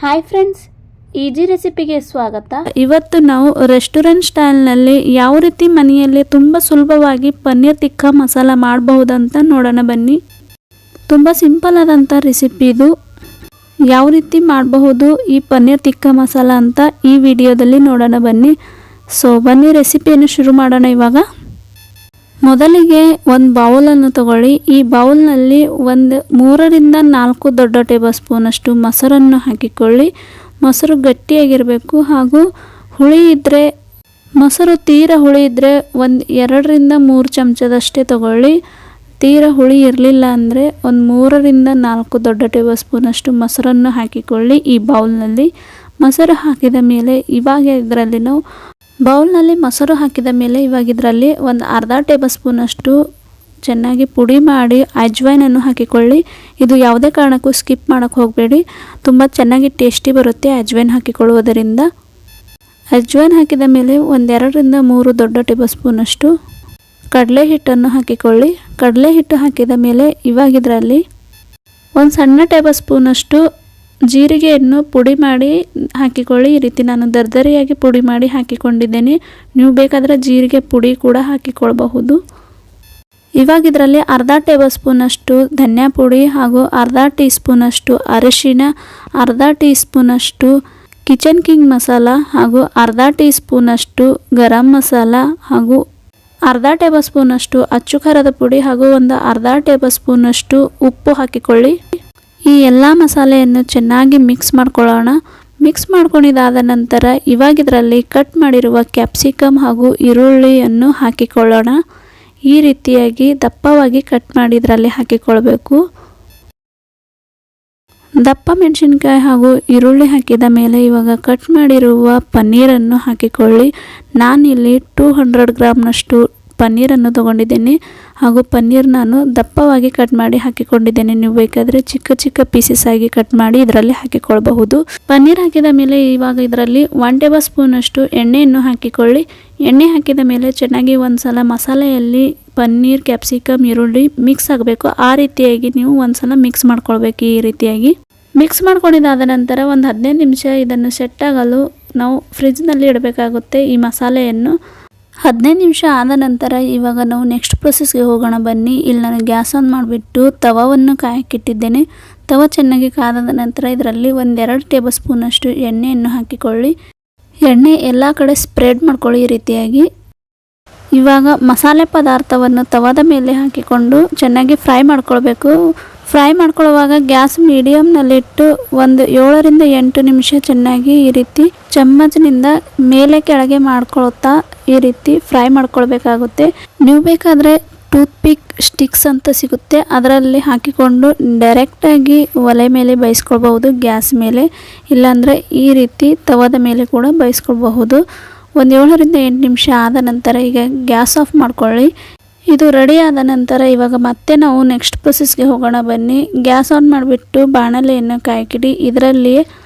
Hi friends, easy ರೆಸಿಪಿಗೆ ಸ್ವಾಗತ. ಇವತ್ತು ನಾವು ರೆಸ್ಟೋರೆಂಟ್ ಸ್ಟೈಲ್ನಲ್ಲಿ ಯಾವ ರೀತಿ ಮನೆಯಲ್ಲಿ ತುಂಬ ಸುಲಭವಾಗಿ ಪನ್ನೀರ್ ಟಿಕ್ಕಾ ಮಸಾಲ ಮಾಡಬಹುದಂತ ನೋಡೋಣ ಬನ್ನಿ. ತುಂಬ ಸಿಂಪಲ್ ಆದಂಥ ರೆಸಿಪಿ ಇದು. ಯಾವ ರೀತಿ ಮಾಡಬಹುದು ಈ ಪನ್ನೀರ್ ಟಿಕ್ಕಾ ಮಸಾಲ ಅಂತ ಈ ವಿಡಿಯೋದಲ್ಲಿ ನೋಡೋಣ ಬನ್ನಿ. ಬನ್ನಿ ರೆಸಿಪಿಯನ್ನು ಶುರು ಮಾಡೋಣ. ಇವಾಗ ಮೊದಲಿಗೆ ಒಂದು ಬೌಲನ್ನು ತಗೊಳ್ಳಿ. ಈ ಬೌಲ್ನಲ್ಲಿ ಒಂದು 3 ರಿಂದ 4 ದೊಡ್ಡ ಟೇಬಲ್ ಸ್ಪೂನಷ್ಟು ಮೊಸರನ್ನು ಹಾಕಿಕೊಳ್ಳಿ. ಮೊಸರು ಗಟ್ಟಿಯಾಗಿರಬೇಕು ಹಾಗೂ ಹುಳಿ ಇದ್ದರೆ, ಮೊಸರು ತೀರಾ ಹುಳಿ ಇದ್ದರೆ ಒಂದು 2 ರಿಂದ 3 ಚಮಚದಷ್ಟೇ ತಗೊಳ್ಳಿ. ತೀರಾ ಹುಳಿ ಇರಲಿಲ್ಲ ಅಂದರೆ ಒಂದು 3 ರಿಂದ 4 ದೊಡ್ಡ ಟೇಬಲ್ ಸ್ಪೂನಷ್ಟು ಮೊಸರನ್ನು ಹಾಕಿಕೊಳ್ಳಿ. ಈ ಬೌಲ್ನಲ್ಲಿ ಮೊಸರು ಹಾಕಿದ ಮೇಲೆ ಇವಾಗ ಇದರಲ್ಲಿ ನಾವು ಬೌಲ್ನಲ್ಲಿ ಮೊಸರು ಹಾಕಿದ ಮೇಲೆ ಇವಾಗ ಇದರಲ್ಲಿ ಒಂದು ಅರ್ಧ ಟೇಬಲ್ ಸ್ಪೂನಷ್ಟು ಚೆನ್ನಾಗಿ ಪುಡಿ ಮಾಡಿ ಅಜ್ವೈನನ್ನು ಹಾಕಿಕೊಳ್ಳಿ. ಇದು ಯಾವುದೇ ಕಾರಣಕ್ಕೂ ಸ್ಕಿಪ್ ಮಾಡೋಕ್ಕೆ ಹೋಗಬೇಡಿ, ತುಂಬ ಚೆನ್ನಾಗಿ ಟೇಸ್ಟಿ ಬರುತ್ತೆ ಅಜ್ವೈನ್ ಹಾಕಿಕೊಳ್ಳುವುದರಿಂದ. ಅಜ್ವೈನ್ ಹಾಕಿದ ಮೇಲೆ ಒಂದು 2 ರಿಂದ 3 ದೊಡ್ಡ ಟೇಬಲ್ ಸ್ಪೂನಷ್ಟು ಕಡಲೆ ಹಿಟ್ಟನ್ನು ಹಾಕಿಕೊಳ್ಳಿ. ಕಡಲೆ ಹಿಟ್ಟು ಹಾಕಿದ ಮೇಲೆ ಇವಾಗ ಇದರಲ್ಲಿ ಒಂದು ಸಣ್ಣ ಟೇಬಲ್ ಸ್ಪೂನಷ್ಟು ಜೀರಿಗೆಯನ್ನು ಪುಡಿ ಮಾಡಿ ಹಾಕಿಕೊಳ್ಳಿ. ಈ ರೀತಿ ನಾನು ದರ್ದರಿಯಾಗಿ ಪುಡಿ ಮಾಡಿ ಹಾಕಿಕೊಂಡಿದ್ದೇನೆ. ನೀವು ಬೇಕಾದರೆ ಜೀರಿಗೆ ಪುಡಿ ಕೂಡ ಹಾಕಿಕೊಳ್ಳಬಹುದು. ಇವಾಗ ಇದರಲ್ಲಿ ಅರ್ಧ ಟೇಬಲ್ ಸ್ಪೂನಷ್ಟು ಧನಿಯಾ ಪುಡಿ ಹಾಗೂ ಅರ್ಧ ಟೀ ಸ್ಪೂನಷ್ಟು ಅರಿಶಿನ, ಅರ್ಧ ಟೀ ಸ್ಪೂನಷ್ಟು ಕಿಚನ್ ಕಿಂಗ್ ಮಸಾಲ ಹಾಗೂ ಅರ್ಧ ಟೀ ಸ್ಪೂನಷ್ಟು ಗರಂ ಮಸಾಲ ಹಾಗೂ ಅರ್ಧ ಟೇಬಲ್ ಸ್ಪೂನಷ್ಟು ಅಚ್ಚು ಖಾರದ ಪುಡಿ ಹಾಗೂ ಒಂದು ಅರ್ಧ ಟೇಬಲ್ ಸ್ಪೂನಷ್ಟು ಉಪ್ಪು ಹಾಕಿಕೊಳ್ಳಿ. ಈ ಎಲ್ಲ ಮಸಾಲೆಯನ್ನು ಚೆನ್ನಾಗಿ ಮಿಕ್ಸ್ ಮಾಡ್ಕೊಳ್ಳೋಣ. ಮಿಕ್ಸ್ ಮಾಡ್ಕೊಂಡಿದ್ದಾದ ನಂತರ ಇವಾಗ ಇದರಲ್ಲಿ ಕಟ್ ಮಾಡಿರುವ ಕ್ಯಾಪ್ಸಿಕಮ್ ಹಾಗೂ ಈರುಳ್ಳಿಯನ್ನು ಹಾಕಿಕೊಳ್ಳೋಣ. ಈ ರೀತಿಯಾಗಿ ದಪ್ಪವಾಗಿ ಕಟ್ ಮಾಡಿ ಇದರಲ್ಲಿ ಹಾಕಿಕೊಳ್ಬೇಕು. ದಪ್ಪ ಮೆಣಸಿನ್ಕಾಯಿ ಹಾಗೂ ಈರುಳ್ಳಿ ಹಾಕಿದ ಮೇಲೆ ಇವಾಗ ಕಟ್ ಮಾಡಿರುವ ಪನ್ನೀರನ್ನು ಹಾಕಿಕೊಳ್ಳಿ. ನಾನಿಲ್ಲಿ 200 ಗ್ರಾಮ್ನಷ್ಟು ಪನ್ನೀರನ್ನು ತೊಗೊಂಡಿದ್ದೇನೆ ಹಾಗೂ ಪನ್ನೀರ್ ನಾನು ದಪ್ಪವಾಗಿ ಕಟ್ ಮಾಡಿ ಹಾಕಿಕೊಂಡಿದ್ದೇನೆ. ನೀವು ಬೇಕಾದರೆ ಚಿಕ್ಕ ಚಿಕ್ಕ ಪೀಸಸ್ ಆಗಿ ಕಟ್ ಮಾಡಿ ಇದರಲ್ಲಿ ಹಾಕಿಕೊಳ್ಳಬಹುದು. ಪನ್ನೀರ್ ಹಾಕಿದ ಮೇಲೆ ಇವಾಗ ಇದರಲ್ಲಿ 1 ಟೇಬಲ್ ಸ್ಪೂನಷ್ಟು ಎಣ್ಣೆಯನ್ನು ಹಾಕಿಕೊಳ್ಳಿ. ಎಣ್ಣೆ ಹಾಕಿದ ಮೇಲೆ ಚೆನ್ನಾಗಿ ಒಂದು ಸಲ ಮಸಾಲೆಯಲ್ಲಿ ಪನ್ನೀರ್, ಕ್ಯಾಪ್ಸಿಕಮ್, ಈರುಳ್ಳಿ ಮಿಕ್ಸ್ ಆಗಬೇಕು. ಆ ರೀತಿಯಾಗಿ ನೀವು ಒಂದು ಸಲ ಮಿಕ್ಸ್ ಮಾಡ್ಕೊಳ್ಬೇಕು. ಈ ರೀತಿಯಾಗಿ ಮಿಕ್ಸ್ ಮಾಡ್ಕೊಂಡಿದ್ದಾದ ನಂತರ ಒಂದು 15 ನಿಮಿಷ ಇದನ್ನು ಸೆಟ್ ಆಗಲು ನಾವು ಫ್ರಿಜ್ನಲ್ಲಿ ಇಡಬೇಕಾಗುತ್ತೆ. ಈ ಮಸಾಲೆಯನ್ನು 15 ನಿಮಿಷ ಆದ ನಂತರ ಇವಾಗ ನಾವು ನೆಕ್ಸ್ಟ್ ಪ್ರೊಸೆಸ್ಗೆ ಹೋಗೋಣ ಬನ್ನಿ. ಇಲ್ಲಿ ನಾನು ಗ್ಯಾಸ್ ಆನ್ ಮಾಡಿಬಿಟ್ಟು ತವವನ್ನು ಕಾಯಕ್ಕಿಟ್ಟಿದ್ದೇನೆ. ತವ ಚೆನ್ನಾಗಿ ಕಾದ ನಂತರ ಇದರಲ್ಲಿ ಒಂದು 2 ಟೇಬಲ್ ಸ್ಪೂನಷ್ಟು ಎಣ್ಣೆಯನ್ನು ಹಾಕಿಕೊಳ್ಳಿ. ಎಣ್ಣೆ ಎಲ್ಲ ಕಡೆ ಸ್ಪ್ರೆಡ್ ಮಾಡ್ಕೊಳ್ಳಿ ಈ ರೀತಿಯಾಗಿ. ಇವಾಗ ಮಸಾಲೆ ಪದಾರ್ಥವನ್ನು ತವದ ಮೇಲೆ ಹಾಕಿಕೊಂಡು ಚೆನ್ನಾಗಿ ಫ್ರೈ ಮಾಡ್ಕೊಳ್ಬೇಕು. ಫ್ರೈ ಮಾಡ್ಕೊಳ್ಳುವಾಗ ಗ್ಯಾಸ್ ಮೀಡಿಯಮ್ನಲ್ಲಿಟ್ಟು ಒಂದು 7 ರಿಂದ 8 ನಿಮಿಷ ಚೆನ್ನಾಗಿ ಈ ರೀತಿ ಚಮ್ಮಚನಿಂದ ಮೇಲೆ ಕೆಳಗೆ ಮಾಡ್ಕೊಳ್ತಾ ಈ ರೀತಿ ಫ್ರೈ ಮಾಡ್ಕೊಳ್ಬೇಕಾಗುತ್ತೆ. ನೀವು ಬೇಕಾದರೆ ಟೂತ್ಪಿಕ್ ಸ್ಟಿಕ್ಸ್ ಅಂತ ಸಿಗುತ್ತೆ, ಅದರಲ್ಲಿ ಹಾಕಿಕೊಂಡು ಡೈರೆಕ್ಟಾಗಿ ಒಲೆ ಮೇಲೆ ಬೇಯಿಸ್ಕೊಳ್ಬಹುದು ಗ್ಯಾಸ್ ಮೇಲೆ. ಇಲ್ಲಾಂದರೆ ಈ ರೀತಿ ತವದ ಮೇಲೆ ಕೂಡ ಬೇಯಿಸ್ಕೊಳ್ಬಹುದು. ಒಂದು 7 ರಿಂದ 8 ನಿಮಿಷ ಆದ ನಂತರ ಈಗ ಗ್ಯಾಸ್ ಆಫ್ ಮಾಡ್ಕೊಳ್ಳಿ. ಇದು ರೆಡಿ ಆದ ನಂತರ ಇವಾಗ ಮತ್ತೆ ನಾವು ನೆಕ್ಸ್ಟ್ ಪ್ರೊಸೆಸ್ಗೆ ಹೋಗೋಣ ಬನ್ನಿ. ಗ್ಯಾಸ್ ಆನ್ ಮಾಡಿಬಿಟ್ಟು ಬಾಣಲೆಯನ್ನು ಕಾಯ್ಕಿಡಿ. ಇದರಲ್ಲಿ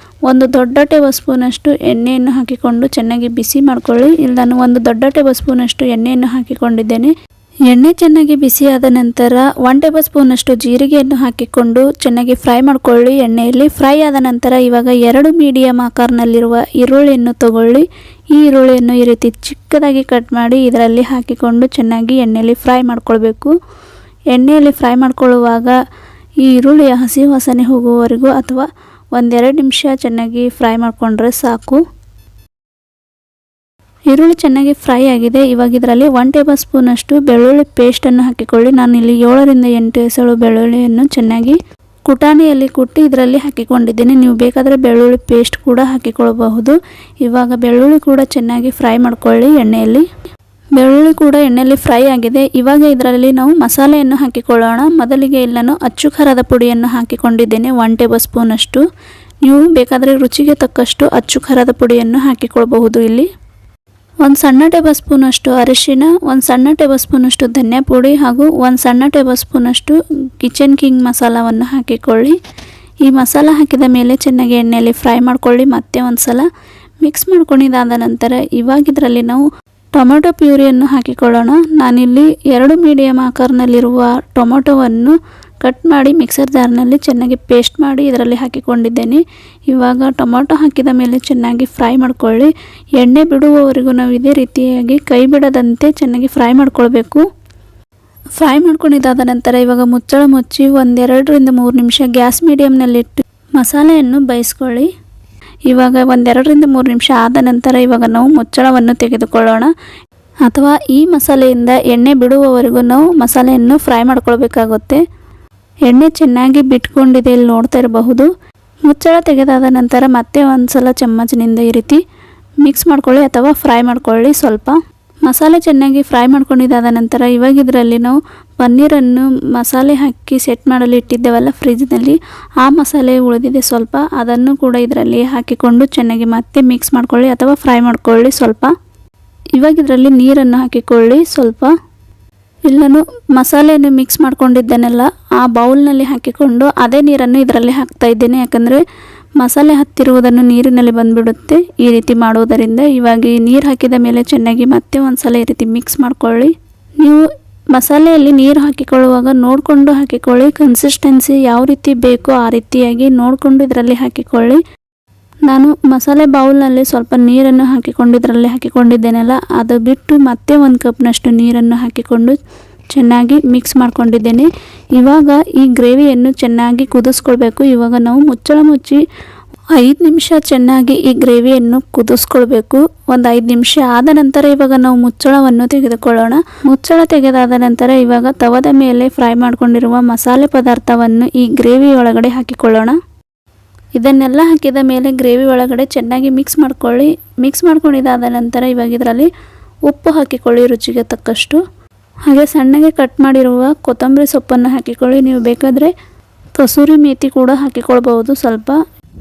ಒಂದು ದೊಡ್ಡ ಟೇಬಲ್ ಸ್ಪೂನಷ್ಟು ಎಣ್ಣೆಯನ್ನು ಹಾಕಿಕೊಂಡು ಚೆನ್ನಾಗಿ ಬಿಸಿ ಮಾಡ್ಕೊಳ್ಳಿ. ಇಲ್ಲಿ ನಾನು ಒಂದು ದೊಡ್ಡ ಟೇಬಲ್ ಸ್ಪೂನಷ್ಟು ಎಣ್ಣೆಯನ್ನು ಹಾಕಿಕೊಂಡಿದ್ದೇನೆ. ಎಣ್ಣೆ ಚೆನ್ನಾಗಿ ಬಿಸಿಯಾದ ನಂತರ 1 ಟೇಬಲ್ ಸ್ಪೂನಷ್ಟು ಜೀರಿಗೆಯನ್ನು ಹಾಕಿಕೊಂಡು ಚೆನ್ನಾಗಿ ಫ್ರೈ ಮಾಡ್ಕೊಳ್ಳಿ ಎಣ್ಣೆಯಲ್ಲಿ. ಫ್ರೈ ಆದ ನಂತರ ಇವಾಗ 2 ಮೀಡಿಯಮ್ ಆಕಾರನಲ್ಲಿರುವ ಈರುಳ್ಳಿಯನ್ನು ತಗೊಳ್ಳಿ. ಈ ಈರುಳ್ಳಿಯನ್ನು ಈ ರೀತಿ ಚಿಕ್ಕದಾಗಿ ಕಟ್ ಮಾಡಿ ಇದರಲ್ಲಿ ಹಾಕಿಕೊಂಡು ಚೆನ್ನಾಗಿ ಎಣ್ಣೆಯಲ್ಲಿ ಫ್ರೈ ಮಾಡ್ಕೊಳ್ಬೇಕು. ಎಣ್ಣೆಯಲ್ಲಿ ಫ್ರೈ ಮಾಡ್ಕೊಳ್ಳುವಾಗ ಈ ಈರುಳ್ಳಿಯ ಹಸಿ ವಾಸನೆ ಹೋಗುವವರೆಗೂ ಅಥವಾ 1-2 ನಿಮಿಷ ಚೆನ್ನಾಗಿ ಫ್ರೈ ಮಾಡಿಕೊಂಡ್ರೆ ಸಾಕು. ಈರುಳ್ಳಿ ಚೆನ್ನಾಗಿ ಫ್ರೈ ಆಗಿದೆ. ಇವಾಗ ಇದರಲ್ಲಿ 1 ಟೇಬಲ್ ಸ್ಪೂನಷ್ಟು ಬೆಳ್ಳುಳ್ಳಿ ಪೇಸ್ಟನ್ನು ಹಾಕಿಕೊಳ್ಳಿ. ನಾನಿಲ್ಲಿ 7 ರಿಂದ 8 ಎಸಳು ಬೆಳ್ಳುಳ್ಳಿಯನ್ನು ಚೆನ್ನಾಗಿ ಕುಟಾಣಿಯಲ್ಲಿ ಕುಟ್ಟಿ ಇದರಲ್ಲಿ ಹಾಕಿಕೊಂಡಿದ್ದೇನೆ. ನೀವು ಬೇಕಾದರೆ ಬೆಳ್ಳುಳ್ಳಿ ಪೇಸ್ಟ್ ಕೂಡ ಹಾಕಿಕೊಳ್ಳಬಹುದು. ಇವಾಗ ಬೆಳ್ಳುಳ್ಳಿ ಕೂಡ ಚೆನ್ನಾಗಿ ಫ್ರೈ ಮಾಡ್ಕೊಳ್ಳಿ ಎಣ್ಣೆಯಲ್ಲಿ. ಬೆಳ್ಳುಳ್ಳಿ ಕೂಡ ಎಣ್ಣೆಯಲ್ಲಿ ಫ್ರೈ ಆಗಿದೆ. ಇವಾಗ ಇದರಲ್ಲಿ ನಾವು ಮಸಾಲೆಯನ್ನು ಹಾಕಿಕೊಳ್ಳೋಣ. ಮೊದಲಿಗೆ ಇಲ್ಲಿ ನಾನು ಅಚ್ಚು ಖಾರದ ಪುಡಿಯನ್ನು ಹಾಕಿಕೊಂಡಿದ್ದೇನೆ 1 ಟೇಬಲ್ ಸ್ಪೂನಷ್ಟು. ನೀವು ಬೇಕಾದರೆ ರುಚಿಗೆ ತಕ್ಕಷ್ಟು ಅಚ್ಚು ಖಾರದ ಪುಡಿಯನ್ನು ಹಾಕಿಕೊಳ್ಳಬಹುದು. ಇಲ್ಲಿ ಒಂದು ಸಣ್ಣ ಟೇಬಲ್ ಸ್ಪೂನಷ್ಟು ಅರಿಶಿನ, ಒಂದು ಸಣ್ಣ ಟೇಬಲ್ ಸ್ಪೂನಷ್ಟು ಧನಿಯಾ ಪುಡಿ ಹಾಗೂ ಒಂದು ಸಣ್ಣ ಟೇಬಲ್ ಸ್ಪೂನಷ್ಟು ಕಿಚನ್ ಕಿಂಗ್ ಮಸಾಲವನ್ನು ಹಾಕಿಕೊಳ್ಳಿ. ಈ ಮಸಾಲ ಹಾಕಿದ ಮೇಲೆ ಚೆನ್ನಾಗಿ ಎಣ್ಣೆಯಲ್ಲಿ ಫ್ರೈ ಮಾಡ್ಕೊಳ್ಳಿ. ಮತ್ತೆ ಒಂದು ಸಲ ಮಿಕ್ಸ್ ಮಾಡ್ಕೊಂಡಿದ್ದಾದ ನಂತರ ಇವಾಗ ಇದರಲ್ಲಿ ನಾವು ಟೊಮೆಟೊ ಪ್ಯೂರಿಯನ್ನು ಹಾಕಿಕೊಳ್ಳೋಣ. ನಾನಿಲ್ಲಿ 2 ಮೀಡಿಯಮ್ ಆಕಾರನಲ್ಲಿರುವ ಟೊಮೆಟೊವನ್ನು ಕಟ್ ಮಾಡಿ ಮಿಕ್ಸರ್ ಜಾರ್ನಲ್ಲಿ ಚೆನ್ನಾಗಿ ಪೇಸ್ಟ್ ಮಾಡಿ ಇದರಲ್ಲಿ ಹಾಕಿಕೊಂಡಿದ್ದೇನೆ. ಇವಾಗ ಟೊಮೊಟೊ ಹಾಕಿದ ಮೇಲೆ ಚೆನ್ನಾಗಿ ಫ್ರೈ ಮಾಡ್ಕೊಳ್ಳಿ. ಎಣ್ಣೆ ಬಿಡುವವರೆಗೂ ನಾವು ಇದೇ ರೀತಿಯಾಗಿ ಕೈ ಬಿಡದಂತೆ ಚೆನ್ನಾಗಿ ಫ್ರೈ ಮಾಡ್ಕೊಳ್ಬೇಕು. ಫ್ರೈ ಮಾಡ್ಕೊಂಡಿದ್ದಾದ ನಂತರ ಇವಾಗ ಮುಚ್ಚಳ ಮುಚ್ಚಿ 1-2 3 ನಿಮಿಷ ಗ್ಯಾಸ್ ಮೀಡಿಯಮ್ನಲ್ಲಿಟ್ಟು ಮಸಾಲೆಯನ್ನು ಬೇಯಿಸ್ಕೊಳ್ಳಿ. ಇವಾಗ 1-2 3 ನಿಮಿಷ ಆದ ನಂತರ ಇವಾಗ ನಾವು ಮುಚ್ಚಳವನ್ನು ತೆಗೆದುಕೊಳ್ಳೋಣ. ಅಥವಾ ಈ ಮಸಾಲೆಯಿಂದ ಎಣ್ಣೆ ಬಿಡುವವರೆಗೂ ನಾವು ಮಸಾಲೆಯನ್ನು ಫ್ರೈ ಮಾಡ್ಕೊಳ್ಬೇಕಾಗುತ್ತೆ. ಎಣ್ಣೆ ಚೆನ್ನಾಗಿ ಬಿಟ್ಕೊಂಡಿದೆ, ಇಲ್ಲಿ ನೋಡ್ತಾ ಇರಬಹುದು. ಮುಚ್ಚಳ ತೆಗೆದಾದ ನಂತರ ಮತ್ತೆ ಒಂದು ಸಲ ಚಮ್ಮಚನಿಂದ ಈ ರೀತಿ ಮಿಕ್ಸ್ ಮಾಡ್ಕೊಳ್ಳಿ ಅಥವಾ ಫ್ರೈ ಮಾಡ್ಕೊಳ್ಳಿ. ಸ್ವಲ್ಪ ಮಸಾಲೆ ಚೆನ್ನಾಗಿ ಫ್ರೈ ಮಾಡ್ಕೊಂಡಿದ್ದಾದ ನಂತರ ಇವಾಗ ಇದರಲ್ಲಿ ನಾವು ಪನ್ನೀರನ್ನು ಮಸಾಲೆ ಹಾಕಿ ಸೆಟ್ ಮಾಡಲು ಇಟ್ಟಿದ್ದೇವಲ್ಲ ಫ್ರಿಜ್ನಲ್ಲಿ, ಆ ಮಸಾಲೆ ಉಳಿದಿದೆ ಸ್ವಲ್ಪ, ಅದನ್ನು ಕೂಡ ಇದರಲ್ಲಿ ಹಾಕಿಕೊಂಡು ಚೆನ್ನಾಗಿ ಮತ್ತೆ ಮಿಕ್ಸ್ ಮಾಡ್ಕೊಳ್ಳಿ ಅಥವಾ ಫ್ರೈ ಮಾಡ್ಕೊಳ್ಳಿ. ಸ್ವಲ್ಪ ಇವಾಗ ಇದರಲ್ಲಿ ನೀರನ್ನು ಹಾಕಿಕೊಳ್ಳಿ. ಸ್ವಲ್ಪ ಇಲ್ಲನು ಮಸಾಲೆಯನ್ನು ಮಿಕ್ಸ್ ಮಾಡ್ಕೊಂಡಿದ್ದೇನಲ್ಲ ಆ ಬೌಲ್ನಲ್ಲಿ ಹಾಕಿಕೊಂಡು ಅದೇ ನೀರನ್ನು ಇದರಲ್ಲಿ ಹಾಕ್ತಾ ಇದ್ದೇನೆ. ಯಾಕಂದರೆ ಮಸಾಲೆ ಹತ್ತಿರುವುದನ್ನು ನೀರಿನಲ್ಲಿ ಬಂದುಬಿಡುತ್ತೆ ಈ ರೀತಿ ಮಾಡುವುದರಿಂದ. ಇವಾಗ ಈ ನೀರು ಹಾಕಿದ ಮೇಲೆ ಚೆನ್ನಾಗಿ ಮತ್ತೆ ಒಂದು ಸಲ ಈ ರೀತಿ ಮಿಕ್ಸ್ ಮಾಡ್ಕೊಳ್ಳಿ. ನೀವು ಮಸಾಲೆಯಲ್ಲಿ ನೀರು ಹಾಕಿಕೊಳ್ಳುವಾಗ ನೋಡಿಕೊಂಡು ಹಾಕಿಕೊಳ್ಳಿ. ಕನ್ಸಿಸ್ಟೆನ್ಸಿ ಯಾವ ರೀತಿ ಬೇಕೋ ಆ ರೀತಿಯಾಗಿ ನೋಡಿಕೊಂಡು ಇದರಲ್ಲಿ ಹಾಕಿಕೊಳ್ಳಿ. ನಾನು ಮಸಾಲೆ ಬೌಲ್ನಲ್ಲಿ ಸ್ವಲ್ಪ ನೀರನ್ನು ಹಾಕಿಕೊಂಡು ಇದರಲ್ಲಿ ಹಾಕಿಕೊಂಡಿದ್ದೇನಲ್ಲ, ಅದು ಬಿಟ್ಟು ಮತ್ತೆ 1 ಕಪ್ನಷ್ಟು ನೀರನ್ನು ಹಾಕಿಕೊಂಡು ಚೆನ್ನಾಗಿ ಮಿಕ್ಸ್ ಮಾಡ್ಕೊಂಡಿದ್ದೇನೆ. ಇವಾಗ ಈ ಗ್ರೇವಿಯನ್ನು ಚೆನ್ನಾಗಿ ಕುದಿಸ್ಕೊಳ್ಬೇಕು. ಇವಾಗ ನಾವು ಮುಚ್ಚಳ ಮುಚ್ಚಿ 5 ನಿಮಿಷ ಚೆನ್ನಾಗಿ ಈ ಗ್ರೇವಿಯನ್ನು ಕುದಿಸ್ಕೊಳ್ಬೇಕು. ಒಂದು 5 ನಿಮಿಷ ಆದ ನಂತರ ಇವಾಗ ನಾವು ಮುಚ್ಚಳವನ್ನು ತೆಗೆದುಕೊಳ್ಳೋಣ. ಮುಚ್ಚಳ ತೆಗೆದಾದ ನಂತರ ಇವಾಗ ತವದ ಮೇಲೆ ಫ್ರೈ ಮಾಡ್ಕೊಂಡಿರುವ ಮಸಾಲೆ ಪದಾರ್ಥವನ್ನು ಈ ಗ್ರೇವಿ ಒಳಗಡೆ ಹಾಕಿಕೊಳ್ಳೋಣ. ಇದನ್ನೆಲ್ಲ ಹಾಕಿದ ಮೇಲೆ ಗ್ರೇವಿ ಒಳಗಡೆ ಚೆನ್ನಾಗಿ ಮಿಕ್ಸ್ ಮಾಡ್ಕೊಳ್ಳಿ. ಮಿಕ್ಸ್ ಮಾಡ್ಕೊಂಡಿದ್ದಾದ ನಂತರ ಇವಾಗ ಇದರಲ್ಲಿ ಉಪ್ಪು ಹಾಕಿಕೊಳ್ಳಿ ರುಚಿಗೆ ತಕ್ಕಷ್ಟು. ಹಾಗೆ ಸಣ್ಣಗೆ ಕಟ್ ಮಾಡಿರುವ ಕೊತ್ತಂಬರಿ ಸೊಪ್ಪನ್ನು ಹಾಕಿಕೊಳ್ಳಿ. ನೀವು ಬೇಕಾದರೆ ಕಸೂರಿ ಮೇಥಿ ಕೂಡ ಹಾಕಿಕೊಳ್ಬಹುದು ಸ್ವಲ್ಪ.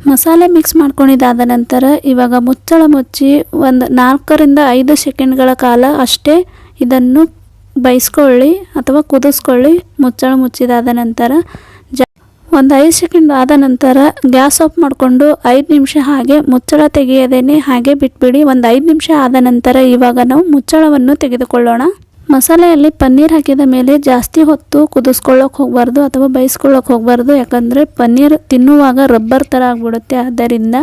ಮಸಾಲೆ ಮಿಕ್ಸ್ ಮಾಡ್ಕೊಂಡಿದ್ದಾದ ನಂತರ ಇವಾಗ ಮುಚ್ಚಳ ಮುಚ್ಚಿ ಒಂದು 4-5 ಸೆಕೆಂಡ್ಗಳ ಕಾಲ ಅಷ್ಟೇ ಇದನ್ನು ಬೇಯಿಸ್ಕೊಳ್ಳಿ ಅಥವಾ ಕುದಿಸ್ಕೊಳ್ಳಿ. ಮುಚ್ಚಳ ಮುಚ್ಚಿದಾದ ನಂತರ ಒಂದು 5 ಸೆಕೆಂಡ್ ಆದ ನಂತರ ಗ್ಯಾಸ್ ಆಫ್ ಮಾಡಿಕೊಂಡು 5 ನಿಮಿಷ ಹಾಗೆ ಮುಚ್ಚಳ ತೆಗೆಯದೇನೆ ಹಾಗೆ ಬಿಟ್ಬಿಡಿ. ಒಂದು 5 ನಿಮಿಷ ಆದ ನಂತರ ಇವಾಗ ನಾವು ಮುಚ್ಚಳವನ್ನು ತೆಗೆದುಕೊಳ್ಳೋಣ. ಮಸಾಲೆಯಲ್ಲಿ ಪನ್ನೀರ್ ಹಾಕಿದ ಮೇಲೆ ಜಾಸ್ತಿ ಹೊತ್ತು ಕುದಿಸ್ಕೊಳ್ಳೋಕೆ ಹೋಗಬಾರ್ದು ಅಥವಾ ಬೇಯಿಸ್ಕೊಳ್ಳೋಕೆ ಹೋಗಬಾರ್ದು. ಯಾಕಂದರೆ ಪನ್ನೀರ್ ತಿನ್ನುವಾಗ ರಬ್ಬರ್ ಥರ ಆಗಿಬಿಡುತ್ತೆ. ಆದ್ದರಿಂದ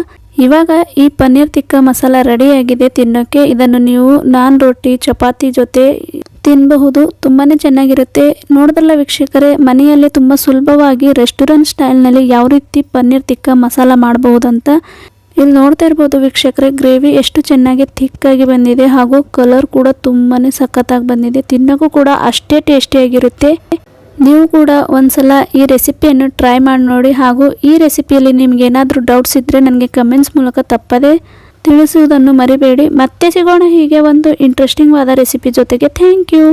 ಇವಾಗ ಈ ಪನ್ನೀರ್ ತಿಕ್ಕ ಮಸಾಲ ರೆಡಿಯಾಗಿದೆ ತಿನ್ನೋಕ್ಕೆ. ಇದನ್ನು ನೀವು ನಾನ್ ರೋಟಿ ಚಪಾತಿ ಜೊತೆ ತಿನ್ನಬಹುದು. ತುಂಬಾ ಚೆನ್ನಾಗಿರುತ್ತೆ. ನೋಡಿದ್ರಲ್ಲ ವೀಕ್ಷಕರೇ, ಮನೆಯಲ್ಲೇ ತುಂಬ ಸುಲಭವಾಗಿ ರೆಸ್ಟೋರೆಂಟ್ ಸ್ಟೈಲ್ನಲ್ಲಿ ಯಾವ ರೀತಿ ಪನ್ನೀರ್ ತಿಕ್ಕ ಮಸಾಲ ಮಾಡಬಹುದು ಅಂತ. ಇಲ್ಲಿ ನೋಡ್ತಾ ಇರ್ಬೋದು ವೀಕ್ಷಕರೇ, ಗ್ರೇವಿ ಎಷ್ಟು ಚೆನ್ನಾಗಿ ಥಿಕ್ಕಾಗಿ ಬಂದಿದೆ ಹಾಗೂ ಕಲರ್ ಕೂಡ ತುಂಬಾ ಸಖತ್ತಾಗಿ ಬಂದಿದೆ. ತಿನ್ನೋಕ್ಕೂ ಕೂಡ ಅಷ್ಟೇ ಟೇಸ್ಟಿಯಾಗಿರುತ್ತೆ. ನೀವು ಕೂಡ ಒಂದ್ಸಲ ಈ ರೆಸಿಪಿಯನ್ನು ಟ್ರೈ ಮಾಡಿ ನೋಡಿ. ಹಾಗೂ ಈ ರೆಸಿಪಿಯಲ್ಲಿ ನಿಮ್ಗೆ ಏನಾದರೂ ಡೌಟ್ಸ್ ಇದ್ದರೆ ನನಗೆ ಕಮೆಂಟ್ಸ್ ಮೂಲಕ ತಪ್ಪದೇ ತಿಳಿಸುವುದನ್ನು ಮರಿಬೇಡಿ. ಮತ್ತೆ ಸಿಗೋಣ ಹೀಗೆ ಒಂದು ಇಂಟ್ರೆಸ್ಟಿಂಗ್ ಆದ ರೆಸಿಪಿ ಜೊತೆಗೆ. Thank you.